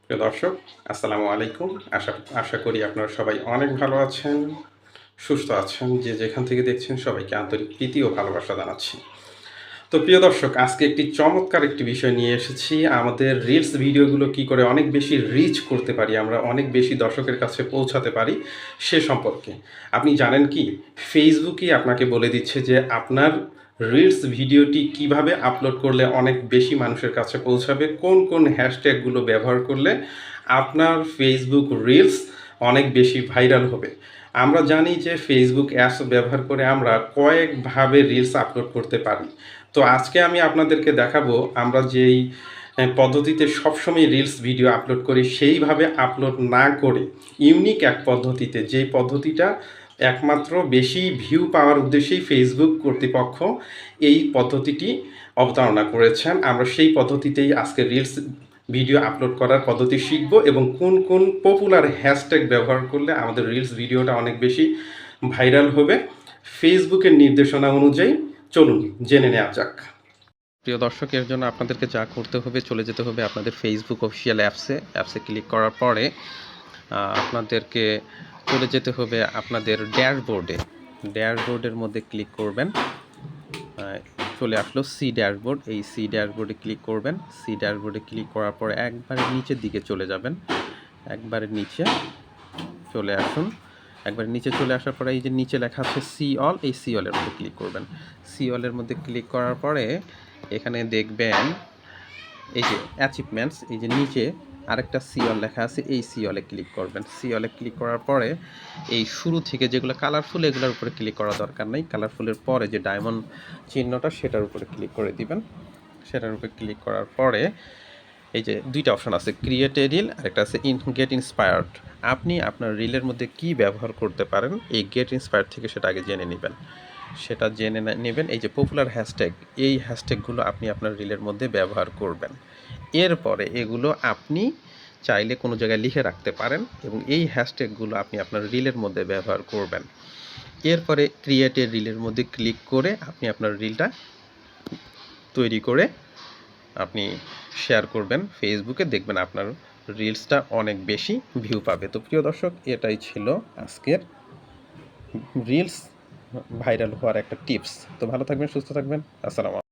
প্রিয় দর্শক, আসসালামু আলাইকুম। আশা আশা করি আপনারা সবাই অনেক ভালো আছেন, সুস্থ আছেন। যে যেখান থেকে দেখছেন সবাইকে আন্তরিক প্রীতি ও ভালোবাসা জানাচ্ছি। তো প্রিয় দর্শক, আজকে একটি চমৎকার একটি বিষয় নিয়ে এসেছি। আমাদের রিলস ভিডিওগুলো কি করে অনেক বেশি রিচ করতে পারি, আমরা অনেক বেশি দর্শকের কাছে পৌঁছাতে পারি সে সম্পর্কে। আপনি জানেন কি? ফেসবুকই আপনাকে বলে দিচ্ছে যে আপনার রিলস ভিডিওটি কিভাবে আপলোড করলে অনেক বেশি মানুষের কাছে পৌঁছাবে, কোন হ্যাশট্যাগুলো ব্যবহার করলে আপনার ফেসবুক রিলস অনেক বেশি ভাইরাল হবে। আমরা জানি যে ফেসবুক অ্যাপস ব্যবহার করে আমরা কয়েকভাবে রিলস আপলোড করতে পারি। তো আজকে আমি আপনাদেরকে দেখাবো আমরা যেই পদ্ধতিতে সবসময় রিলস ভিডিও আপলোড করি সেইভাবে আপলোড না করে ইউনিক এক পদ্ধতিতে, যেই পদ্ধতিটা একমাত্র বেশি ভিউ পাওয়ার উদ্দেশ্যেই ফেসবুক কর্তৃপক্ষ এই পদ্ধতিটি অবতারণা করেছেন। আমরা সেই পদ্ধতিতেই আজকে রিলস ভিডিও আপলোড করার পদ্ধতি শিখব এবং কোন পপুলার হ্যাশট্যাগ ব্যবহার করলে আমাদের রিলস ভিডিওটা অনেক বেশি ভাইরাল হবে ফেসবুকের নির্দেশনা অনুযায়ী। চলুন জেনে নেওয়া যাক। প্রিয় দর্শক, এর জন্য আপনাদেরকে যা করতে হবে, চলে যেতে হবে আপনাদের ফেসবুক অফিসিয়াল অ্যাপসে ক্লিক করার পরে আপনাদেরকে চলে যেতে হবে আপনাদের ড্যাশবোর্ডের মধ্যে ক্লিক করবেন। চলে আসলো সি ড্যাশবোর্ড। এই সি ড্যাশবোর্ডে ক্লিক করবেন। সি ড্যাশবোর্ডে ক্লিক করার পরে একবারে নিচের দিকে চলে যাবেন। একবারে নিচে চলে আসুন। একবার নিচে চলে আসার পরে এই যে নিচে লেখা আছে সি অল, এই সি অলের মধ্যে ক্লিক করবেন। সি অলের মধ্যে ক্লিক করার পরে এখানে দেখবেন এই যে অ্যাচিভমেন্টস, এই যে নিচে আরেকটা সি অল লেখা আছে, এই সি অলে ক্লিক করবেন। সি অলে ক্লিক করার পরে এই শুরু থেকে যেগুলো কালারফুল এগুলোর উপরে ক্লিক করা দরকার নেই। কালারফুলের পরে যে ডায়মন্ড চিহ্নটা সেটার উপরে ক্লিক করে দিবেন। সেটার উপরে ক্লিক করার পরে এই যে দুইটা অপশন আছে, ক্রিয়েট এ রিল আর একটা আছে গেট ইন্সপায়ার্ড। আপনি আপনার রিলের মধ্যে কি ব্যবহার করতে পারেন এই গেট ইন্সপায়ার্ড থেকে সেটা আগে জেনে নেবেন। সেটা জেনে নেবেন। এই যে পপুলার হ্যাশট্যাগ, এই হ্যাশট্যাগুলো আপনি আপনার রিলের মধ্যে ব্যবহার করবেন। এরপরে এগুলো আপনি চাইলে কোনো জায়গায় লিখে রাখতে পারেন এবং এই হ্যাশট্যাগুলো আপনি আপনার রিলের মধ্যে ব্যবহার করবেন। এরপরে ক্রিয়েট এ রিলের মধ্যে ক্লিক করে আপনি আপনার রিলটা তৈরি করে আপনি শেয়ার করবেন ফেসবুকে, দেখবেন আপনার রিলসটা অনেক বেশি ভিউ পাবে। তো প্রিয় দর্শক, এটাই ছিল আজকের রিলস ভাইরাল হওয়ার একটা টিপস। তো ভালো থাকবেন, সুস্থ থাকবেন। আসসালামু আলাইকুম।